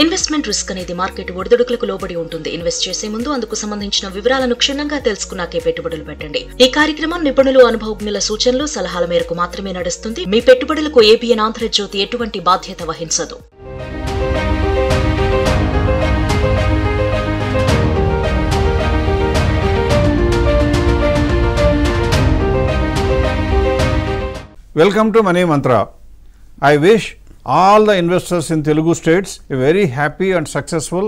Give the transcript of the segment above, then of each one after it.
Investment risk అనేది market ఒడిదుడుకులకు లోబడి ఉంటుంది. ఇన్వెస్ట్ చేసే ముందు అందుకు సంబంధించిన వివరాలను క్షుణ్ణంగా తెలుసుకున్నాకే పెట్టుబడులు పెట్టండి. ఈ కార్యక్రమం నిపుణులు, అనుభవజ్ఞుల సూచనలు, సలహాల మేరకు మాత్రమే నడుస్తుంది. మీ పెట్టుబడులకు ఏబిఎన్ ఆంధ్రజ్యోతి ఎటువంటి బాధ్యత వహించదు. Welcome to Money Mantra. I wish all the investors in Telugu states a very happy and successful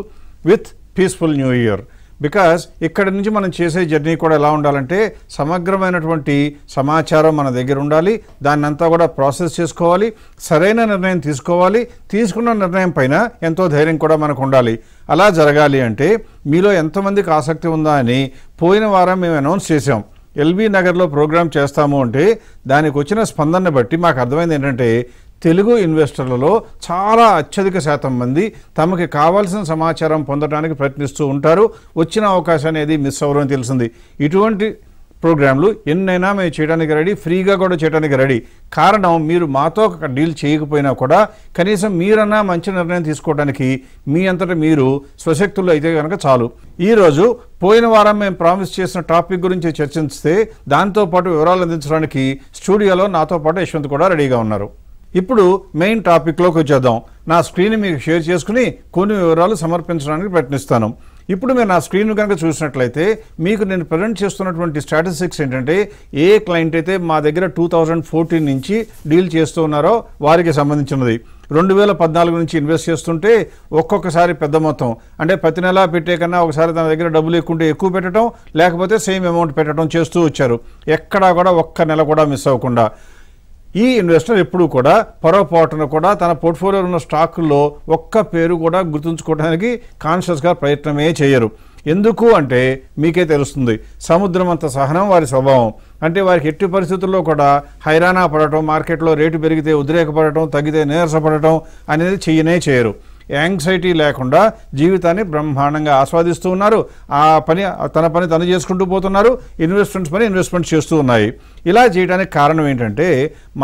with peaceful new year. Because ఇక్కడ నుంచి మనం చేసే జర్నీ కూడా ఎలా ఉండాలంటే సమగ్రమైనటువంటి సమాచారం మన దగ్గర ఉండాలి. దాన్ని అంతా కూడా ప్రాసెస్ చేసుకోవాలి, సరైన నిర్ణయం తీసుకోవాలి. తీసుకున్న నిర్ణయం పైన ఎంతో ధైర్యం కూడా మనకు ఉండాలి. అలా జరగాలి అంటే మీలో ఎంతమందికి ఆసక్తి ఉందా అని పోయిన వారం మేము అనౌన్స్ చేసాం. ఎల్బీ నగర్లో ప్రోగ్రామ్ చేస్తాము అంటే దానికి వచ్చిన స్పందనని బట్టి మాకు అర్థమైంది ఏంటంటే తెలుగు ఇన్వెస్టర్లలో చాలా అత్యధిక శాతం మంది తమకి కావాల్సిన సమాచారం పొందడానికి ప్రయత్నిస్తూ ఉంటారు. వచ్చిన అవకాశాన్ని ఏది మిస్ అవ్వరు అని తెలిసింది. ఇటువంటి ప్రోగ్రాంలు ఎన్నైనా మేము చేయడానికి రెడీ, ఫ్రీగా కూడా చేయడానికి రెడీ. కారణం మీరు మాతో ఒక డీల్ చేయకపోయినా కూడా కనీసం మీరన్నా మంచి నిర్ణయం తీసుకోవడానికి మీ అంతటా మీరు స్వశక్తులు అయితే కనుక చాలు. ఈరోజు పోయిన వారం మేము ప్రామిస్ చేసిన టాపిక్ గురించి చర్చిస్తే దాంతోపాటు వివరాలు అందించడానికి స్టూడియోలో నాతో పాటు యశ్వంత్ కూడా రెడీగా ఉన్నారు. ఇప్పుడు మెయిన్ టాపిక్లోకి వచ్చేద్దాం. నా స్క్రీన్ మీకు షేర్ చేసుకుని కొన్ని వివరాలు సమర్పించడానికి ప్రయత్నిస్తాను. ఇప్పుడు మీరు నా స్క్రీన్ కనుక చూసినట్లయితే మీకు నేను ప్రజెంట్ చేస్తున్నటువంటి స్టాటిస్టిక్స్ ఏంటంటే ఏ క్లయింట్ అయితే మా దగ్గర 2014 నుంచి డీల్ చేస్తూ ఉన్నారో వారికి సంబంధించినది. 2014 నుంచి ఇన్వెస్ట్ చేస్తుంటే ఒక్కొక్కసారి పెద్ద మొత్తం అంటే ప్రతి నెల పెట్టే కన్నా ఒకసారి తన దగ్గర డబ్బులు ఎక్కుంటే ఎక్కువ పెట్టడం, లేకపోతే సేమ్ అమౌంట్ పెట్టడం చేస్తూ వచ్చారు. ఎక్కడా కూడా ఒక్క నెల కూడా మిస్ అవ్వకుండా. ఈ ఇన్వెస్టర్ ఎప్పుడూ కూడా పొరపాటున కూడా తన పోర్ట్ఫోలియోలో ఉన్న స్టాకుల్లో ఒక్క పేరు కూడా గుర్తుంచుకోవడానికి కాన్షియస్గా ప్రయత్నమే చేయరు. ఎందుకు అంటే మీకే తెలుస్తుంది, సముద్రం అంత సహనం వారి స్వభావం. అంటే వారికి ఎట్టి పరిస్థితుల్లో కూడా హైరానా పడటం, మార్కెట్లో రేటు పెరిగితే ఉద్రేకపడటం, తగ్గితే నీరసపడటం అనేది చేయరు. యాంగ్జైటీ లేకుండా జీవితాన్ని బ్రహ్మాండంగా ఆస్వాదిస్తూ ఉన్నారు. తన పని తను చేసుకుంటూ పోతున్నారు. ఇన్వెస్ట్మెంట్స్ చేస్తూ ఉన్నాయి. ఇలా చేయడానికి కారణం ఏంటంటే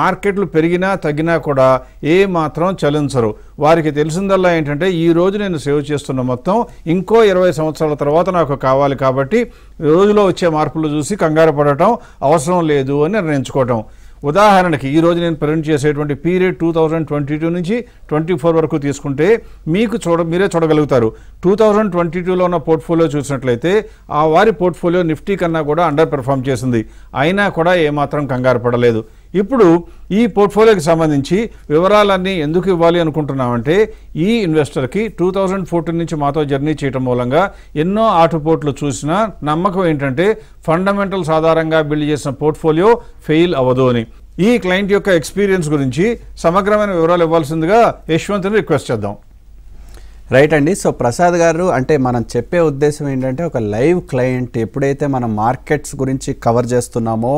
మార్కెట్లు పెరిగినా తగ్గినా కూడా ఏ మాత్రం చలించరు. వారికి తెలిసిందల్లా ఏంటంటే ఈ రోజు నేను సేవ్ చేస్తున్న మొత్తం ఇంకో 20 సంవత్సరాల తర్వాత నాకు కావాలి, కాబట్టి రోజులో వచ్చే మార్పులు చూసి కంగారు పడటం అవసరం లేదు అని నిర్ణయించుకోవటం. ఉదాహరణకి ఈరోజు నేను ప్రజెంట్ చేసేటువంటి పీరియడ్ 2022 నుంచి 24 వరకు తీసుకుంటే మీరే చూడగలుగుతారు. 2022లో ఉన్న పోర్ట్ఫోలియో చూసినట్లయితే ఆ వారి పోర్ట్ఫోలియో నిఫ్టీ కన్నా కూడా అండర్ పెర్ఫామ్ చేసింది. అయినా కూడా ఏమాత్రం కంగారు పడలేదు. ఇప్పుడు ఈ పోర్ట్ఫోలియోకి సంబంధించి వివరాలన్నీ ఎందుకు ఇవ్వాలి అనుకుంటున్నామంటే ఈ ఇన్వెస్టర్కి 2014 నుంచి మాతో జర్నీ చేయడం మూలంగా ఎన్నో ఆటుపోట్లు చూసినా నమ్మకం ఏంటంటే ఫండమెంటల్స్ ఆధారంగా బిల్డ్ చేసిన పోర్ట్ఫోలియో ఫెయిల్ అవ్వదు అని. ఈ క్లయింట్ యొక్క ఎక్స్పీరియన్స్ గురించి సమగ్రమైన వివరాలు ఇవ్వాల్సిందిగా యశ్వంత్ని రిక్వెస్ట్ చేద్దాం. రైట్ అండి. సో ప్రసాద్ గారు, అంటే మనం చెప్పే ఉద్దేశం ఏంటంటే ఒక లైవ్ క్లయింట్ ఎప్పుడైతే మనం మార్కెట్స్ గురించి కవర్ చేస్తున్నామో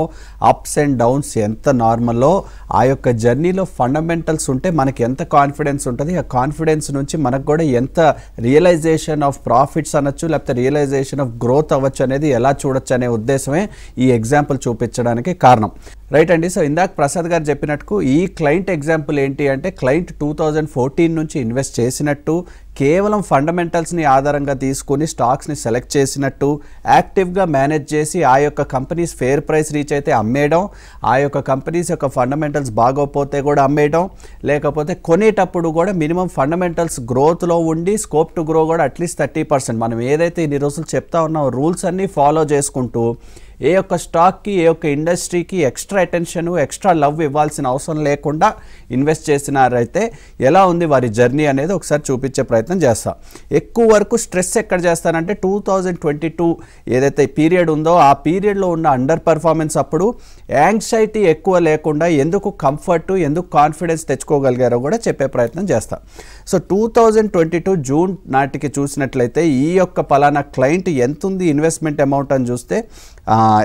అప్స్ అండ్ డౌన్స్ ఎంత నార్మల్లో ఆ యొక్క జర్నీలో ఫండమెంటల్స్ ఉంటే మనకి ఎంత కాన్ఫిడెన్స్ ఉంటుంది, ఆ కాన్ఫిడెన్స్ నుంచి మనకు కూడా ఎంత రియలైజేషన్ ఆఫ్ ప్రాఫిట్స్ అనొచ్చు, లేకపోతే రియలైజేషన్ ఆఫ్ గ్రోత్ అవ్వచ్చు అనేది ఎలా చూడొచ్చు అనే ఉద్దేశమే ఈ ఎగ్జాంపుల్ చూపించడానికి కారణం. రైట్ అండి. సో ఇందాక ప్రసాద్ గారు చెప్పినట్టు ఈ క్లయింట్ ఎగ్జాంపుల్ ఏంటి అంటే క్లయింట్ 2014 నుంచి ఇన్వెస్ట్ చేసినట్టు, కేవలం ఫండమెంటల్స్ని ఆధారంగా తీసుకుని స్టాక్స్ని సెలెక్ట్ చేసినట్టు, యాక్టివ్గా మేనేజ్ చేసి ఆ యొక్క కంపెనీస్ ఫేర్ ప్రైస్ రీచ్ అయితే అమ్మేయడం, ఆ యొక్క కంపెనీస్ యొక్క ఫండమెంటల్స్ బాగోపోతే కూడా అమ్మేయడం, లేకపోతే కొనేటప్పుడు కూడా మినిమం ఫండమెంటల్స్ గ్రోత్లో ఉండి స్కోప్ టు గ్రో కూడా అట్లీస్ట్ 30%. మనం ఏదైతే ఇన్ని రోజులు చెప్తా ఉన్నాం రూల్స్ అన్నీ ఫాలో చేసుకుంటూ ఏ యొక్క స్టాక్కి, ఏ యొక్క ఇండస్ట్రీకి ఎక్స్ట్రా అటెన్షన్, ఎక్స్ట్రా లవ్ ఇవ్వాల్సిన అవసరం లేకుండా ఇన్వెస్ట్ చేసినారైతే ఎలా ఉంది వారి జర్నీ అనేది ఒకసారి చూపించే ప్రయత్నం చేస్తా. ఎక్కువ వరకు స్ట్రెస్ ఎక్కడ చేస్తానంటే 2022 ఏదైతే పీరియడ్ ఉందో ఆ పీరియడ్లో ఉన్న అండర్ పర్ఫార్మెన్స్ అప్పుడు యాంగ్జైటీ ఎక్కువ లేకుండా ఎందుకు కంఫర్ట్, ఎందుకు కాన్ఫిడెన్స్ తెచ్చుకోగలిగారో కూడా చెప్పే ప్రయత్నం చేస్తా. సో 2022 జూన్ నాటికి చూసినట్లయితే ఈ యొక్క పలానా క్లయింట్ ఎంత ఉంది ఇన్వెస్ట్మెంట్ అమౌంట్ అని చూస్తే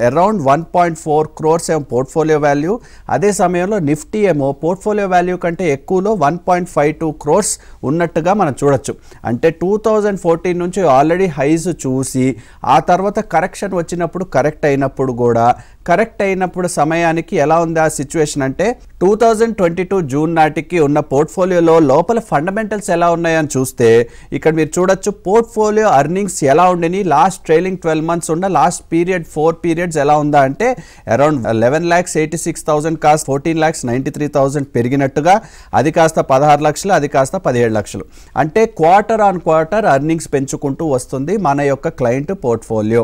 అరౌండ్ 1.4 crores ఏమో పోర్ట్ఫోలియో వాల్యూ. అదే సమయంలో నిఫ్టీ ఏమో పోర్ట్ఫోలియో వాల్యూ కంటే ఎక్కువలో 1.52 crores ఉన్నట్టుగా మనం చూడొచ్చు. అంటే 2014 నుంచి ఆల్రెడీ హైస్ చూసి ఆ తర్వాత కరెక్షన్ వచ్చినప్పుడు కరెక్ట్ అయినప్పుడు కూడా కరెక్ట్ అయినప్పుడు సమయానికి ఎలా ఉంది ఆ సిచ్యువేషన్ అంటే 2022 జూన్ నాటికి ఉన్న పోర్ట్ఫోలియోలో లోపల ఫండమెంటల్స్ ఎలా ఉన్నాయని చూస్తే ఇక్కడ మీరు చూడొచ్చు పోర్ట్ఫోలియో అర్నింగ్స్ ఎలా ఉండని లాస్ట్ ట్రైలింగ్ 12 మంత్స్ ఉన్న లాస్ట్ పీరియడ్ 4 పీరియడ్స్ ఎలా ఉందా అంటే అరౌండ్ 11,86,000 కాస్త 14,93,000 పెరిగినట్టుగా, అది కాస్త 16 లక్షలు, అది కాస్త 17 లక్షలు. అంటే క్వార్టర్ ఆన్ క్వార్టర్ అర్నింగ్స్ పెంచుకుంటూ వస్తుంది మన యొక్క క్లయింట్ పోర్ట్ఫోలియో.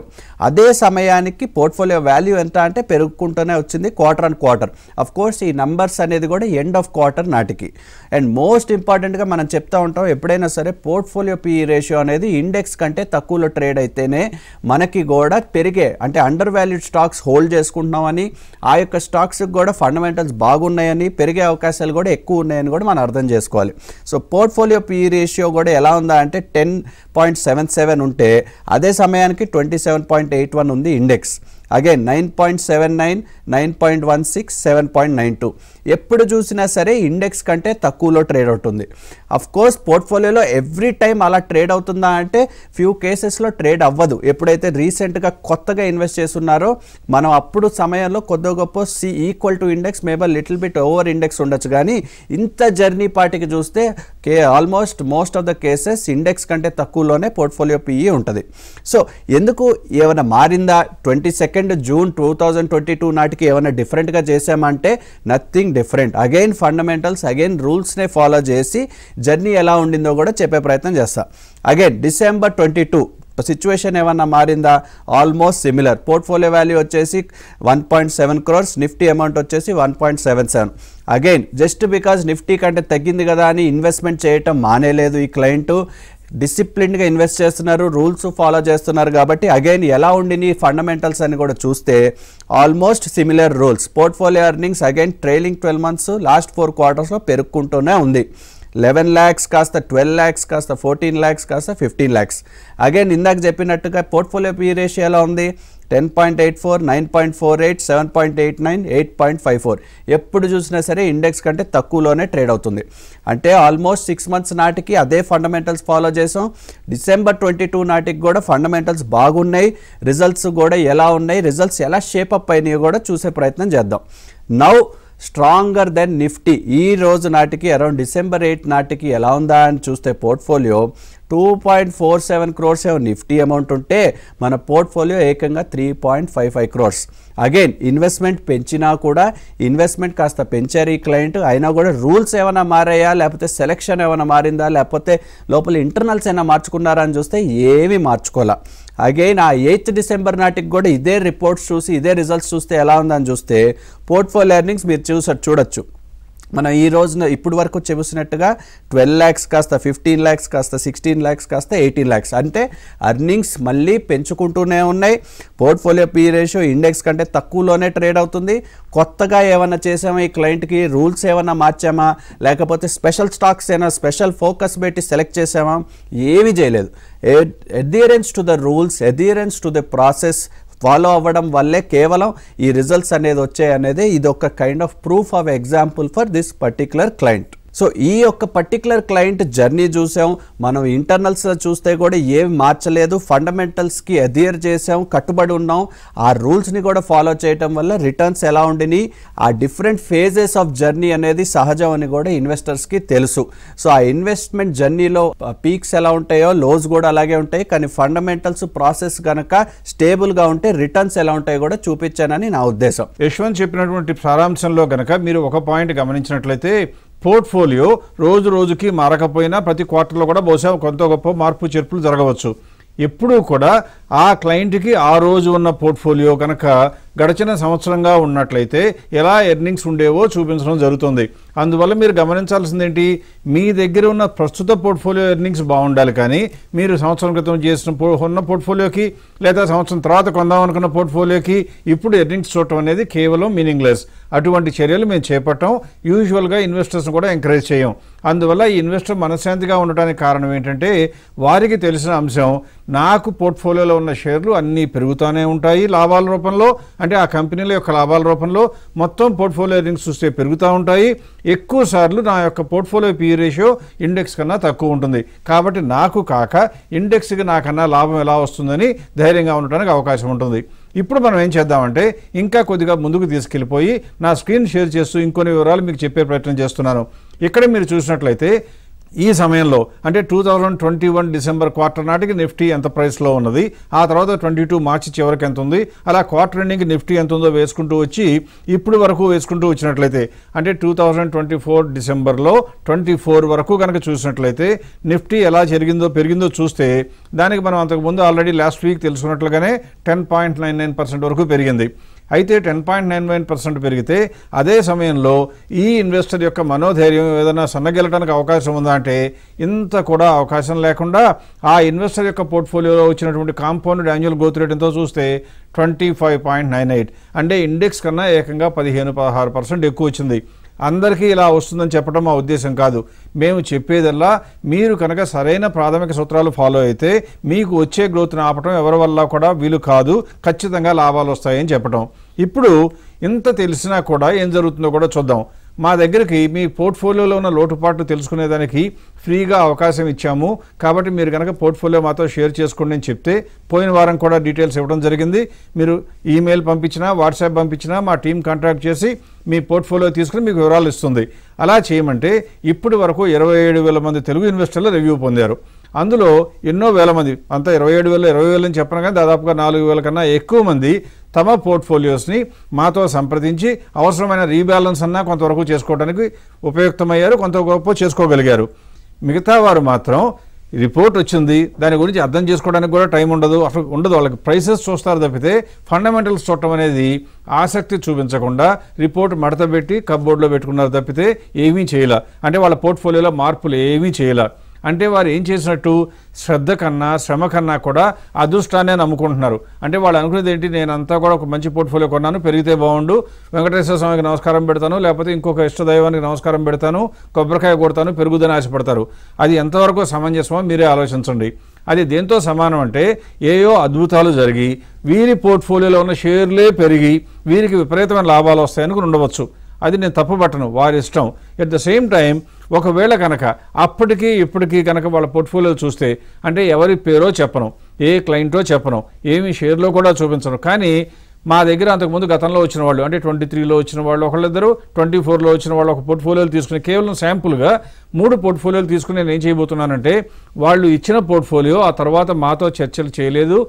అదే సమయానికి పోర్ట్ఫోలియో వాల్యూ ఎంత అంటే పెరుగుకుంటూనే వచ్చింది quarter on quarter. Of course ఈ నంబర్స్ అనేది కూడా ఎండ్ ఆఫ్ క్వార్టర్ నాటికి. అండ్ మోస్ట్ ఇంపార్టెంట్గా మనం చెప్తా ఉంటాం ఎప్పుడైనా సరే పోర్ట్ఫోలియో పిఈ రేషియో అనేది ఇండెక్స్ కంటే తక్కువలో ట్రేడ్ అయితేనే మనకి కూడా పెరిగే, అంటే అండర్ వాల్యూడ్ స్టాక్స్ హోల్డ్ చేసుకుంటున్నామని, ఆ యొక్క స్టాక్స్కి కూడా ఫండమెంటల్స్ బాగున్నాయని, పెరిగే అవకాశాలు కూడా ఎక్కువ ఉన్నాయని కూడా మనం అర్థం చేసుకోవాలి. సో పోర్ట్ఫోలియో పిఈ రేషియో కూడా ఎలా ఉందా అంటే 10.77 ఉంటే అదే సమయానికి 27.81 ఉంది ఇండెక్స్. అగైన్ 9.79, 9.16, 7.92. ఎప్పుడు చూసినా సరే ఇండెక్స్ కంటే తక్కువలో ట్రేడ్ అవుతుంది. అఫ్ కోర్స్ పోర్ట్ఫోలియోలో ఎవ్రీ టైం అలా ట్రేడ్ అవుతుందా అంటే ఫ్యూ కేసెస్లో ట్రేడ్ అవ్వదు. ఎప్పుడైతే రీసెంట్గా కొత్తగా ఇన్వెస్ట్ చేస్తున్నారో మనం అప్పుడు సమయంలో కొద్ది గొప్ప equal to index, maybe little bit over index ఉండొచ్చు. కానీ ఇంత జర్నీ పార్టీకి చూస్తే almost most of the cases index కంటే తక్కువలోనే పోర్ట్ఫోలియో పిఈ ఉంటుంది. సో ఎందుకు ఏమైనా మారిందా 22 జూన్ 2022 నాటికి ఏమైనా డిఫరెంట్గా చేసామంటే nothing different. Again fundamentals, again రూల్స్నే ఫాలో చేసి జర్నీ ఎలా ఉండిందో కూడా చెప్పే ప్రయత్నం చేస్తా. అగైన్ డిసెంబర్ 22 సిచ్యువేషన్ ఏమన్నా మారిందా? Almost similar. పోర్ట్ఫోలియో వాల్యూ వచ్చేసి 1.7 crores, నిఫ్టీ అమౌంట్ వచ్చేసి 1.77. అగైన్ జస్ట్ బికాజ్ నిఫ్టీ కంటే తగ్గింది కదా అని ఇన్వెస్ట్మెంట్ చేయటం మానేలేదు ఈ క్లయింట్. డిసిప్లిన్గా ఇన్వెస్ట్ చేస్తున్నారు, రూల్స్ ఫాలో చేస్తున్నారు. కాబట్టి అగైన్ ఎలా ఉండిని ఫండమెంటల్స్ అని కూడా చూస్తే almost similar rules. Portfolio earnings again trailing 12 months last 4 quartersలో పెరుగుకుంటూనే ఉంది. 11 lakhs కాస్త 12 lakhs కాస్త 14 lakhs కాస్త 15 lakhs. అగైన్ ఇందాక చెప్పినట్టుగా పోర్ట్ఫోలియో పిఈ రేషియో ఎలా ఉంది? 10.84, 9.48, 7.89, 8.54. ఎప్పుడు చూసినా సరే ఇండెక్స్ కంటే తక్కువలోనే ట్రేడ్ అవుతుంది. అంటే ఆల్మోస్ట్ 6 months నాటికి అదే ఫండమెంటల్స్ ఫాలో చేసాం. డిసెంబర్ 22 నాటికి కూడా ఫండమెంటల్స్ బాగున్నాయి. రిజల్ట్స్ కూడా ఎలా ఉన్నాయి, రిజల్ట్స్ ఎలా షేపప్ అయినాయో కూడా చూసే ప్రయత్నం చేద్దాం. నౌ స్ట్రాంగర్ దెన్ నిఫ్టీ ఈ రోజు నాటికి అరౌండ్ డిసెంబర్ 8 నాటికి ఎలా ఉందా అని చూస్తే పోర్ట్ఫోలియో 2.47 crores నిఫ్టీ అమౌంట్ ఉంటే మన పోర్ట్ఫోలియో ఏకంగా 3.55 crores. అగైన్ ఇన్వెస్ట్మెంట్ పెంచినా కూడా ఇన్వెస్ట్మెంట్ కాస్త పెంచారు ఈ క్లయింట్, అయినా కూడా రూల్స్ ఏమైనా మారాయా, లేకపోతే సెలెక్షన్ ఏమైనా మారిందా, లేకపోతే లోపల ఇంటర్నల్స్ ఏమైనా మార్చుకున్నారా అని చూస్తే ఏమీ మార్చుకోవాలా. అగైన్ ఆ 8th డిసెంబర్ నాటికి కూడా ఇదే రిపోర్ట్స్ చూసి ఇదే రిజల్ట్స్ చూస్తే ఎలా ఉందని చూస్తే పోర్ట్ఫోలియో ఎర్నింగ్స్ మీరు చూడొచ్చు. మనం ఈ రోజున ఇప్పుడు వరకు చూసినట్టుగా 12 lakhs కాస్త 15 lakhs కాస్త 16 lakhs కాస్త 18 lakhs. అంటే అర్నింగ్స్ మళ్ళీ పెంచుకుంటూనే ఉన్నాయి. పోర్ట్ఫోలియో పిఈ రేషియో ఇండెక్స్ కంటే తక్కువలోనే ట్రేడ్ అవుతుంది. కొత్తగా ఏమైనా చేసామా ఈ క్లయింట్కి, రూల్స్ ఏమైనా మార్చామా, లేకపోతే స్పెషల్ స్టాక్స్ ఏమైనా స్పెషల్ ఫోకస్ పెట్టి సెలెక్ట్ చేసామా, ఏమీ చేయలేదు. Adherence to the rules, adherence to the process follow అవ్వడం వల్లే కేవలం ఈ రిజల్ట్స్ అనేది వచ్చాయనేది ఇది ఒక kind of proof of example for this particular client. So ఈ యొక్క పర్టికులర్ క్లయింట్ జర్నీ చూసాం మనం. ఇంటర్నల్స్లో చూస్తే కూడా ఏమి మార్చలేదు, ఫండమెంటల్స్కి అడ్హియర్ చేసాం, కట్టుబడి ఉన్నాం. ఆ రూల్స్ని కూడా ఫాలో చేయటం వల్ల రిటర్న్స్ ఎలా ఉండిని, ఆ డిఫరెంట్ ఫేజెస్ ఆఫ్ జర్నీ అనేది సహజం అని కూడా ఇన్వెస్టర్స్కి తెలుసు. సో ఆ ఇన్వెస్ట్మెంట్ జర్నీలో పీక్స్ ఎలా ఉంటాయో లోస్ కూడా అలాగే ఉంటాయి. కానీ ఫండమెంటల్స్ ప్రాసెస్ కనుక స్టేబుల్గా ఉంటే రిటర్న్స్ ఎలా ఉంటాయో కూడా చూపించానని నా ఉద్దేశం. యశ్వంత్ చెప్పినటువంటి సారాంశంలో కనుక మీరు ఒక పాయింట్ గమనించినట్లయితే పోర్ట్ఫోలియో రోజు రోజుకి మారకపోయినా ప్రతి క్వార్టర్లో కూడా బహుశా కొంత గొప్ప మార్పు చేర్పులు జరగవచ్చు. ఎప్పుడూ కూడా ఆ క్లయింట్కి ఆ రోజు ఉన్న పోర్ట్ఫోలియో కనుక గడిచిన సంవత్సరంగా ఉన్నట్లయితే ఎలా ఎర్నింగ్స్ ఉండేవో చూపించడం జరుగుతుంది. అందువల్ల మీరు గమనించాల్సింది ఏంటి, మీ దగ్గర ఉన్న ప్రస్తుత పోర్ట్ఫోలియో ఎర్నింగ్స్ బాగుండాలి. కానీ మీరు సంవత్సరం క్రితం చేసిన ఉన్న పోర్ట్ఫోలియోకి లేదా సంవత్సరం తర్వాత కొందాం అనుకున్న పోర్ట్ఫోలియోకి ఇప్పుడు ఎర్నింగ్స్ చూడటం అనేది కేవలం మీనింగ్లెస్. అటువంటి చర్యలు మేము చేపట్టాం. యూజువల్గా ఇన్వెస్టర్స్ని కూడా ఎంకరేజ్ చేయం. అందువల్ల ఈ ఇన్వెస్టర్ మనశ్శాంతిగా ఉండటానికి కారణం ఏంటంటే వారికి తెలిసిన అంశం, నాకు పోర్ట్ఫోలియోలో ఉన్న షేర్లు అన్నీ పెరుగుతూనే ఉంటాయి లాభాల రూపంలో, అంటే ఆ కంపెనీల యొక్క లాభాల రూపంలో. మొత్తం పోర్ట్ఫోలియో ఎర్నింగ్స్ చూస్తే పెరుగుతూ ఉంటాయి. ఎక్కువ సార్లు నా యొక్క పోర్ట్ఫోలియో పీ రేషియో ఇండెక్స్ కన్నా తక్కువ ఉంటుంది. కాబట్టి నాకు కాక ఇండెక్స్కి నాకన్నా లాభం ఎలా వస్తుందని ధైర్యంగా ఉండటానికి అవకాశం ఉంటుంది. ఇప్పుడు మనం ఏం చేద్దామంటే ఇంకా కొద్దిగా ముందుకు తీసుకెళ్ళిపోయి నా స్క్రీన్ షేర్ చేస్తూ ఇంకొన్ని వివరాలు మీకు చెప్పే ప్రయత్నం చేస్తున్నాను. ఇక్కడ మీరు చూసినట్లయితే ఈ సమయంలో అంటే 2021 డిసెంబర్ క్వార్టర్ నాటికి నిఫ్టీ ఎంత ప్రైస్లో ఉన్నది, ఆ తర్వాత 22 మార్చి చివరికి ఎంత ఉంది, అలా క్వార్టర్ ఎండింగ్ నిఫ్టీ ఎంత ఉందో వేసుకుంటూ వచ్చి ఇప్పుడు వరకు వేసుకుంటూ వచ్చినట్లయితే అంటే 2024 డిసెంబర్లో 24 వరకు కనుక చూసినట్లయితే నిఫ్టీ ఎలా పెరిగిందో చూస్తే దానికి మనం అంతకుముందు ఆల్రెడీ లాస్ట్ వీక్ తెలుసుకున్నట్లుగానే 10.99% వరకు పెరిగింది. అయితే 10.99% పెరిగితే అదే సమయంలో ఈ ఇన్వెస్టర్ యొక్క మనోధైర్యం ఏదైనా సన్నగిల్లటానికి అవకాశం ఉందా అంటే ఇంత కూడా అవకాశం లేకుండా ఆ ఇన్వెస్టర్ యొక్క పోర్ట్ఫోలియోలో వచ్చినటువంటి కాంపౌండ్ యాన్యువల్ గ్రోత్ రేట్ ఎంతో చూస్తే 25.98, అంటే ఇండెక్స్ కన్నా ఏకంగా 15-16% ఎక్కువ వచ్చింది. అందరికీ ఇలా వస్తుందని చెప్పడం మా ఉద్దేశం కాదు. మేము చెప్పేదల్లా మీరు కనుక సరైన ప్రాథమిక సూత్రాలు ఫాలో అయితే మీకు వచ్చే గ్రోత్ని ఆపటం ఎవరి వల్ల కూడా వీలు కాదు, ఖచ్చితంగా లాభాలు వస్తాయని చెప్పటం. ఇప్పుడు ఇంత తెలిసినా కూడా ఏం జరుగుతుందో కూడా చూద్దాం. మా దగ్గరికి మీ పోర్ట్ఫోలియోలో ఉన్న లోటుపాట్లు తెలుసుకునేదానికి ఫ్రీగా అవకాశం ఇచ్చాము. కాబట్టి మీరు కనుక పోర్ట్ఫోలియో మాతో షేర్ చేసుకోండి అని చెప్తే పోయిన వారం కూడా డీటెయిల్స్ ఇవ్వడం జరిగింది. మీరు ఈమెయిల్ పంపించినా వాట్సాప్ పంపించినా మా టీం కాంటాక్ట్ చేసి మీ పోర్ట్ఫోలియో తీసుకుని మీకు వివరాలు ఇస్తుంది. అలా చేయమంటే ఇప్పటి వరకు 27,000 మంది తెలుగు ఇన్వెస్టర్లు రివ్యూ పొందారు. అందులో ఎన్నో వేల మంది, అంతా 27,000 అని చెప్పను కానీ దాదాపుగా 4,000 కన్నా ఎక్కువ మంది తమ పోర్ట్ఫోలియోస్ని మాతో సంప్రదించి అవసరమైన రీబ్యాలెన్స్ అన్నా కొంతవరకు చేసుకోవడానికి ఉపయుక్తమయ్యారు, కొంత గొప్ప చేసుకోగలిగారు. మిగతా వారు మాత్రం రిపోర్ట్ వచ్చింది, దాని గురించి అర్థం చేసుకోవడానికి కూడా టైం ఉండదు, అసలు ఉండదు. వాళ్ళకి ప్రైసెస్ చూస్తారు తప్పితే ఫండమెంటల్స్ చూడటం అనేది ఆసక్తి చూపించకుండా రిపోర్ట్ మడతపెట్టి కప్బోర్డ్లో పెట్టుకున్నారు తప్పితే ఏమీ చేయలే. అంటే వాళ్ళ పోర్ట్ఫోలియోలో మార్పులు ఏమీ చేయలే. అంటే వారు ఏం చేసినట్టు శ్రద్ధ కన్నా శ్రమ కన్నా కూడా అదృష్టాన్ని నమ్ముకుంటున్నారు. అంటే వాళ్ళు అనుకునేది ఏంటి, నేనంతా కూడా ఒక మంచి పోర్ట్ఫోలియో కొన్నాను, పెరిగితే బాగుండు, వెంకటేశ్వర స్వామికి నమస్కారం పెడతాను, లేకపోతే ఇంకొక ఇష్టదైవానికి నమస్కారం పెడతాను, కొబ్బరికాయ కొడతాను, పెరుగుదని ఆశపడతారు. అది ఎంతవరకు సమంజసమో మీరే ఆలోచించండి. అది దేంతో సమానం అంటే ఏయో అద్భుతాలు జరిగి వీరి పోర్ట్ఫోలియోలో ఉన్న షేర్లే పెరిగి వీరికి విపరీతమైన లాభాలు వస్తాయనుకుని ఉండవచ్చు. అది నేను తప్పుపట్టను, వారి ఇష్టం. ఎట్ ద సేమ్ టైం ఒకవేళ కనుక అప్పటికీ ఇప్పటికీ కనుక వాళ్ళ పోర్ట్ఫోలియో చూస్తే అంటే ఎవరి పేరో చెప్పను, ఏ క్లయింటో చెప్పను, ఏమి షేర్లో కూడా చూపించను. కానీ మా దగ్గర అంతకుముందు గతంలో వచ్చిన వాళ్ళు అంటే 23లో వచ్చిన వాళ్ళు ఒకళ్ళిద్దరు, 24లో వచ్చిన వాళ్ళు ఒక పోర్ట్ఫోలియోలు తీసుకుని కేవలం శాంపుల్గా 3 పోర్ట్ఫోలియోలు తీసుకుని నేను ఏం చేయబోతున్నానంటే వాళ్ళు ఇచ్చిన పోర్ట్ఫోలియో ఆ తర్వాత మాతో చర్చలు చేయలేదు,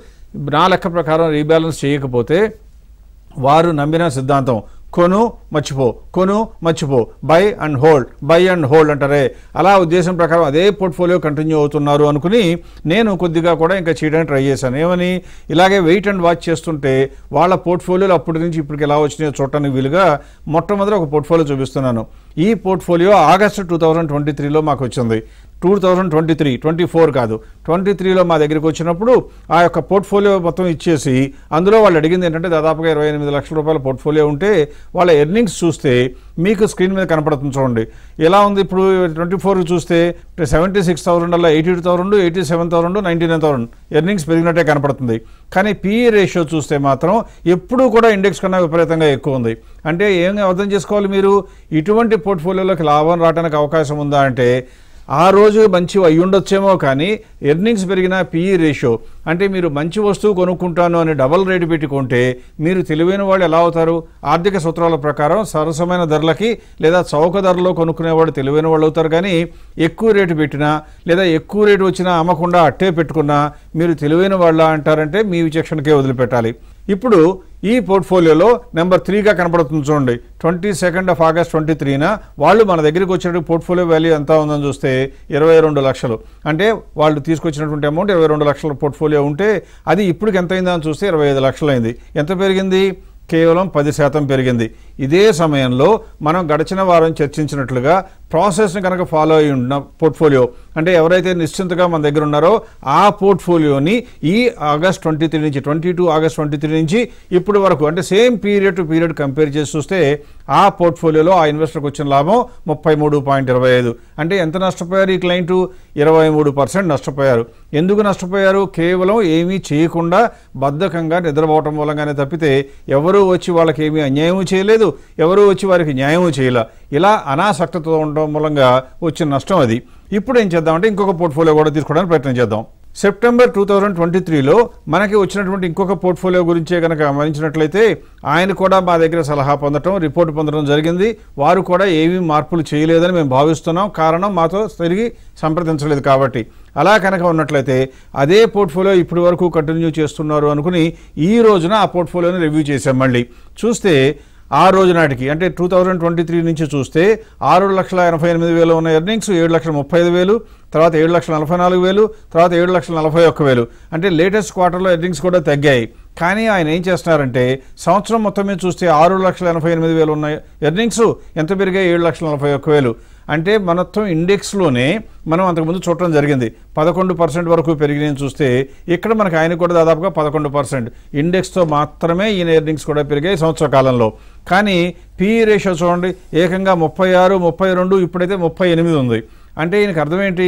నా లెక్క ప్రకారం రీబ్యాలెన్స్ చేయకపోతే వారు నమ్మిన సిద్ధాంతం కొను మర్చిపో, బై అండ్ హోల్డ్ అంటారే, అలా ఉద్దేశం ప్రకారం అదే పోర్ట్ఫోలియో కంటిన్యూ అవుతున్నారు అనుకుని నేను కొద్దిగా కూడా ఇంకా చేయడానికి ట్రై చేశాను. ఏమని, ఇలాగే వెయిట్ అండ్ వాచ్ చేస్తుంటే వాళ్ళ పోర్ట్ఫోలియోలు అప్పటి నుంచి ఇప్పటికి ఎలా వచ్చినాయో చూడటానికి వీలుగా మొట్టమొదటి ఒక పోర్ట్ఫోలియో చూపిస్తున్నాను. ఈ పోర్ట్ఫోలియో ఆగస్టు 2023లో మాకు వచ్చింది. 24 కాదు, 23లో మా దగ్గరికి వచ్చినప్పుడు ఆ యొక్క పోర్ట్ఫోలియో మొత్తం ఇచ్చేసి అందులో వాళ్ళు అడిగింది ఏంటంటే దాదాపుగా 28 లక్షల రూపాయల పోర్ట్ఫోలియో ఉంటే వాళ్ళ ఎర్నింగ్స్ చూస్తే మీకు స్క్రీన్ మీద కనపడుతుంది చూడండి ఎలా ఉంది. ఇప్పుడు 24 చూస్తే 76,000 అలా 82,000, 87,000, 99,000 ఎర్నింగ్స్ పెరిగినట్టే కనపడుతుంది. కానీ PE రేషియో చూస్తే మాత్రం ఎప్పుడూ కూడా ఇండెక్స్ కన్నా విపరీతంగా ఎక్కువ ఉంది. అంటే ఏం అర్థం చేసుకోవాలి మీరు, ఇటువంటి పోర్ట్ఫోలియోలోకి లాభం రావడానికి అవకాశం ఉందా అంటే ఆ రోజు మంచి అయ్యి ఉండొచ్చేమో కానీ ఎర్నింగ్స్ పెరిగిన PE రేషియో అంటే మీరు మంచి వస్తువు కొనుక్కుంటాను అని డబల్ రేటు పెట్టుకుంటే మీరు తెలివైన వాళ్ళు ఎలా అవుతారు? ఆర్థిక సూత్రాల ప్రకారం సరసమైన ధరలకి లేదా చౌక ధరలో కొనుక్కునేవాడు తెలివైన వాళ్ళు అవుతారు. కానీ ఎక్కువ రేటు పెట్టినా లేదా ఎక్కువ రేటు వచ్చినా అమ్మకుండా అట్టే పెట్టుకున్నా మీరు తెలివైన వాళ్ళ అంటారంటే మీ విచక్షణకే వదిలిపెట్టాలి. ఇప్పుడు ఈ పోర్ట్ఫోలియోలో నెంబర్ 3గా కనపడుతుంది చూడండి. 22 ఆగస్ట్ 23న వాళ్ళు మన దగ్గరికి వచ్చిన పోర్ట్ఫోలియో వాల్యూ ఎంత ఉందని చూస్తే 22 లక్షలు. అంటే వాళ్ళు తీసుకొచ్చినటువంటి అమౌంట్ 22 లక్షల పోర్ట్ఫోలియో ఉంటే అది ఇప్పటికి ఎంత అయిందని చూస్తే 25 లక్షలు అయింది. ఎంత పెరిగింది? కేవలం 10% పెరిగింది. ఇదే సమయంలో మనం గడిచిన వారం చర్చించినట్లుగా ప్రాసెస్ని కనుక ఫాలో అయి ఉన్న పోర్ట్ఫోలియో అంటే ఎవరైతే నిశ్చింతగా మన దగ్గర ఉన్నారో ఆ పోర్ట్ఫోలియోని ఈ ఆగస్ట్ 23 నుంచి 22 ఆగస్ట్ 23 నుంచి ఇప్పటి వరకు అంటే same period to period compare చేసి చూస్తే ఆ పోర్ట్ఫోలియోలో ఆ ఇన్వెస్టర్కి వచ్చిన లాభం 33.25. అంటే ఎంత నష్టపోయారు ఈ క్లయింట్? 23% నష్టపోయారు. ఎందుకు నష్టపోయారు? కేవలం ఏమీ చేయకుండా బద్ధకంగా నిద్రపోవటం మూలంగానే తప్పితే ఎవరూ వచ్చి వాళ్ళకి ఏమీ అన్యాయం చేయలేదు, ఎవరూ వచ్చి వారికి న్యాయం చేయలే. ఇలా అనాసక్తతో ఉండడం మూలంగా వచ్చిన నష్టం అది. ఇప్పుడు ఏం చేద్దామంటే ఇంకొక పోర్ట్ఫోలియో కూడా తీసుకోవడానికి ప్రయత్నం చేద్దాం. సెప్టెంబర్ 2023లో మనకి వచ్చినటువంటి ఇంకొక పోర్ట్ఫోలియో గురించే కనుక గమనించినట్లయితే ఆయన కూడా మా దగ్గర సలహా పొందడం, రిపోర్ట్ పొందడం జరిగింది. వారు కూడా ఏమీ మార్పులు చేయలేదని మేము భావిస్తున్నాం. కారణం మాతో తిరిగి సంప్రదించలేదు కాబట్టి. అలా కనుక ఉన్నట్లయితే అదే పోర్ట్ఫోలియో ఇప్పటి వరకు కంటిన్యూ చేస్తున్నారు అనుకుని ఈ రోజున ఆ పోర్ట్ఫోలియోని రివ్యూ చేశాం. మళ్ళీ చూస్తే ఆ రోజు నాటికి అంటే 2023 నుంచి చూస్తే 6,88,000 ఉన్న ఎర్నింగ్స్ 7,35,000, తర్వాత 7,44,000, తర్వాత 7,41,000. అంటే లేటెస్ట్ క్వార్టర్లో ఎర్నింగ్స్ కూడా తగ్గాయి. కానీ ఆయన ఏం చేస్తున్నారంటే సంవత్సరం మొత్తం మీద చూస్తే 6,88,000 ఉన్న ఎర్నింగ్స్ ఎంత పెరిగాయి? 7,41,000. అంటే మొత్తం ఇండెక్స్లోనే మనం అంతకుముందు చూడటం జరిగింది 11% వరకు పెరిగినాయని చూస్తే ఇక్కడ మనకు ఆయన కూడా దాదాపుగా 11%. ఇండెక్స్తో మాత్రమే ఈయన ఎర్నింగ్స్ కూడా పెరిగాయి సంవత్సర కాలంలో. కానీ PE రేషియో చూడండి, ఏకంగా 36, 32, ఇప్పుడైతే 38 ఉంది. అంటే ఈయనకు అర్థం ఏంటి?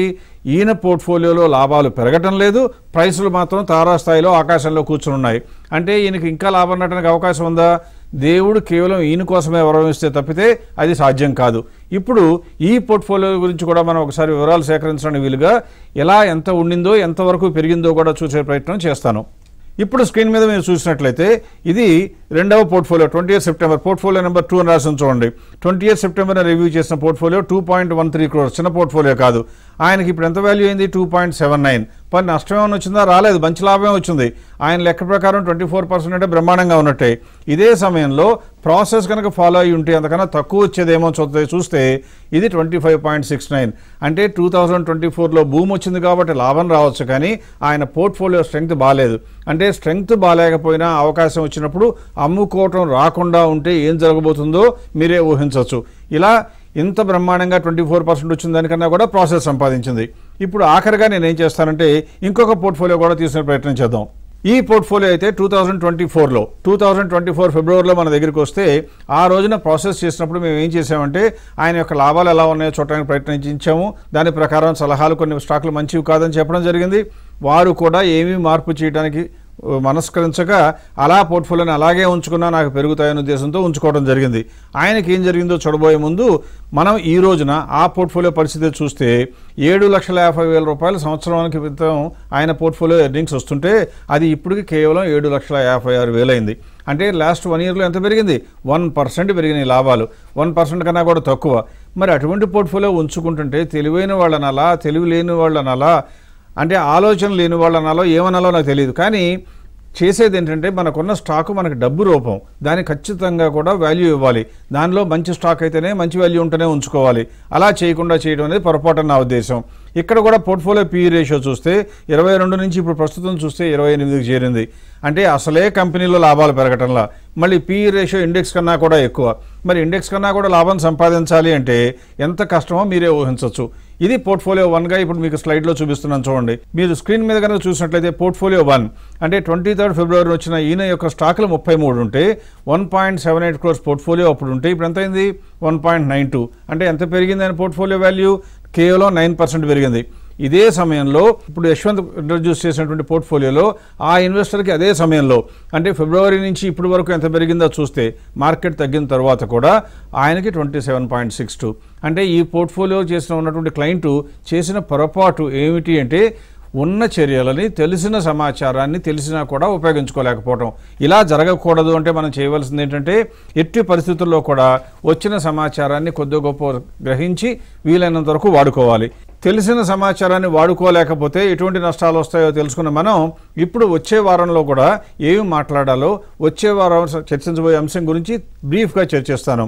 ఈయన పోర్ట్ఫోలియోలో లాభాలు పెరగటం లేదు, ప్రైసులు మాత్రం తారాస్థాయిలో ఆకాశంలో కూర్చుని ఉన్నాయి. అంటే ఈయనకి ఇంకా లాభం ఉండటానికి అవకాశం ఉందా? దేవుడు కేవలం ఈయన కోసమే వరం ఇస్తే తప్పితే అది సాధ్యం కాదు. ఇప్పుడు ఈ పోర్ట్ఫోలియో గురించి కూడా మనం ఒకసారి వివరాలు సేకరించడానికి వీలుగా ఎలా ఎంత ఉండిందో ఎంతవరకు పెరిగిందో కూడా చూసే ప్రయత్నం చేస్తాను. ఇప్పుడు స్క్రీన్ మీద మీరు చూసినట్లయితే ఇది రెండవ portfolio 20th September portfolio number 2 అని రాసి చూడండి. 20th సెప్టెంబర్ రివ్యూ చేసిన పోర్ట్ఫోలియో 2.13 crores, చిన్న పోర్ట్ఫోలియో కాదు. ఆయనకి ఇప్పుడు ఎంత వాల్యూ అయింది? 2.79. పని నష్టం ఏమైనా వచ్చిందా? రాలేదు, మంచి లాభమే వచ్చింది. ఆయన లెక్క ప్రకారం 24% అంటే బ్రహ్మాండంగా ఉన్నట్టే. ఇదే సమయంలో ప్రాసెస్ కనుక ఫాలో అయ్యి ఉంటే అంతకన్నా తక్కువ వచ్చేదేమో చూస్తే ఇది 25.69. అంటే 2024లో భూమి వచ్చింది కాబట్టి లాభం రావచ్చు, కానీ ఆయన పోర్ట్ఫోలియో స్ట్రెంగ్త్ బాగాలేదు. అంటే స్ట్రెంగ్త్ బాగాలేకపోయినా అవకాశం వచ్చినప్పుడు అమ్ముకోవటం రాకుండా ఉంటే ఏం జరగబోతుందో మీరే ఊహించవచ్చు. ఇలా ఇంత బ్రహ్మాండంగా 24% వచ్చిన దానికన్నా కూడా ప్రాసెస్ సంపాదించింది. ఇప్పుడు ఆఖరిగా నేను ఏం చేస్తానంటే ఇంకొక పోర్ట్ఫోలియో కూడా తీసుకునే ప్రయత్నం చేద్దాం. ఈ పోర్ట్ఫోలియో అయితే 2024 ఫిబ్రవరిలో మన దగ్గరికి వస్తే ఆ రోజున ప్రాసెస్ చేసినప్పుడు మేము ఏం చేసామంటే ఆయన యొక్క లాభాలు ఎలా ఉన్నాయో చూడడానికి ప్రయత్నించాము. దాని ప్రకారం సలహాలు, కొన్ని స్టాకులు మంచివి కాదని చెప్పడం జరిగింది. వారు కూడా ఏమీ మార్పు చేయడానికి మనస్కరించక అలా పోర్ట్ఫోలియోని అలాగే ఉంచుకున్నా నాకు పెరుగుతాయనే ఉద్దేశంతో ఉంచుకోవడం జరిగింది. ఆయనకి ఏం జరిగిందో చూడబోయే ముందు మనం ఈ రోజున ఆ పోర్ట్ఫోలియో పరిస్థితి చూస్తే 7,50,000 రూపాయలు సంవత్సరానికి క్రితం ఆయన పోర్ట్ఫోలియో ఎర్నింగ్స్ వస్తుంటే అది ఇప్పటికి కేవలం 7,56,000 అయింది. అంటే లాస్ట్ 1 yearలో ఎంత పెరిగింది? 1% పెరిగినాయి లాభాలు. 1% కన్నా కూడా తక్కువ. మరి అటువంటి పోర్ట్ఫోలియో ఉంచుకుంటుంటే తెలివైన వాళ్ళనలా, తెలివి లేని వాళ్ళనలా, అంటే ఆలోచన లేని వాళ్ళనాలో ఏమనాలో నాకు తెలియదు. కానీ చేసేది ఏంటంటే మనకున్న స్టాకు మనకు డబ్బు రూపం, దానికి ఖచ్చితంగా కూడా వాల్యూ ఇవ్వాలి. దానిలో మంచి స్టాక్ అయితేనే మంచి వాల్యూ ఉంటేనే ఉంచుకోవాలి. అలా చేయకుండా చేయడం అనేది పొరపాటు నా ఉద్దేశం. ఇక్కడ కూడా పోర్ట్ఫోలియో PE రేషియో చూస్తే 22 నుంచి ఇప్పుడు ప్రస్తుతం చూస్తే 28కి చేరింది. అంటే అసలే కంపెనీలో లాభాలు పెరగటంలా మళ్ళీ PE రేషియో ఇండెక్స్ కన్నా కూడా ఎక్కువ. మరి ఇండెక్స్ కన్నా కూడా లాభం సంపాదించాలి అంటే ఎంత కష్టమో మీరే ఊహించవచ్చు. ఇది పోర్ట్ఫోలియో 1గా ఇప్పుడు మీకు స్లైడ్లో చూపిస్తున్నాను చూడండి. మీరు స్క్రీన్ మీద కనుక చూసినట్లయితే పోర్ట్ఫోలియో 1 అంటే 23rd ఫిబ్రవరి వచ్చిన ఈయన యొక్క స్టాకులు 33 ఉంటే 1.78 crores పోర్ట్ఫోలియో అప్పుడు ఉంటే ఇప్పుడు ఎంత అయింది? 1.92. అంటే ఎంత పెరిగింది ఆయన పోర్ట్ఫోలియో వాల్యూ? కేవలం 9% పెరిగింది. ఇదే సమయంలో ఇప్పుడు యశ్వంత్ ఇంట్రడ్యూస్ చేసినటువంటి పోర్ట్ఫోలియోలో ఆ ఇన్వెస్టర్కి అదే సమయంలో అంటే ఫిబ్రవరి నుంచి ఇప్పటి వరకు ఎంత పెరిగిందో చూస్తే మార్కెట్ తగ్గిన తర్వాత కూడా ఆయనకి 27.62. అంటే ఈ పోర్ట్ఫోలియో ఉన్నటువంటి క్లయింట్ చేసిన పొరపాటు ఏమిటి అంటే ఉన్న చర్యలని, తెలిసిన సమాచారాన్ని తెలిసినా కూడా ఉపయోగించుకోలేకపోవడం. ఇలా జరగకూడదు అంటే మనం చేయవలసింది ఏంటంటే ఎట్టి పరిస్థితుల్లో కూడా వచ్చిన సమాచారాన్ని కొద్ది గొప్ప గ్రహించి వీలైనంత వరకు వాడుకోవాలి. తెలిసిన సమాచారాన్ని వాడుకోలేకపోతే ఎటువంటి నష్టాలు వస్తాయో తెలుసుకున్న మనం ఇప్పుడు వచ్చే వారంలో కూడా ఏమి మాట్లాడాలో వచ్చే వారం చర్చించబోయే అంశం గురించి బ్రీఫ్గా చర్చిస్తాను.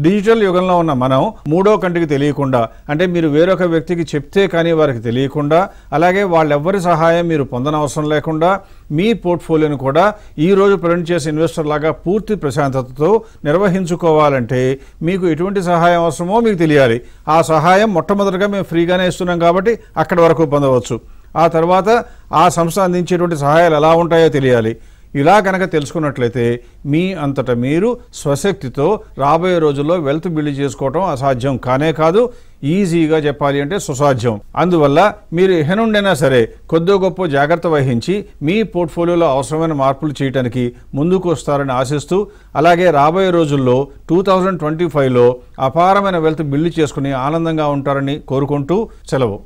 డిజిటల్ యుగంలో ఉన్న మనం మూడో కంటికి తెలియకుండా, అంటే మీరు వేరొక వ్యక్తికి చెప్తే కానీ వారికి తెలియకుండా, అలాగే వాళ్ళెవ్వరి సహాయం మీరు పొందనవసరం లేకుండా మీ పోర్ట్ఫోలియోను కూడా ఈ రోజు ప్రజెంట్ చేసే ఇన్వెస్టర్ లాగా పూర్తి ప్రశాంతతతో నిర్వహించుకోవాలంటే మీకు ఎటువంటి సహాయం అవసరమో మీకు తెలియాలి. ఆ సహాయం మొట్టమొదటిగా మేము ఫ్రీగానే ఇస్తున్నాం కాబట్టి అక్కడి వరకు పొందవచ్చు. ఆ తర్వాత ఆ సంస్థ అందించేటువంటి సహాయాలు ఎలా ఉంటాయో తెలియాలి. ఇలా కనుక తెలుసుకున్నట్లయితే మీ అంతటా మీరు స్వశక్తితో రాబోయే రోజుల్లో వెల్త్ బిల్డ్ చేసుకోవటం అసాధ్యం కానే కాదు, ఈజీగా చెప్పాలి అంటే సుసాధ్యం. అందువల్ల మీరు ఎహనుండైనా సరే కొద్దో గొప్ప జాగ్రత్త వహించి మీ పోర్ట్ఫోలియోలో అవసరమైన మార్పులు చేయడానికి ముందుకు వస్తారని ఆశిస్తూ, అలాగే రాబోయే రోజుల్లో 2025లో అపారమైన వెల్త్ బిల్డ్ చేసుకుని ఆనందంగా ఉంటారని కోరుకుంటూ సెలవు.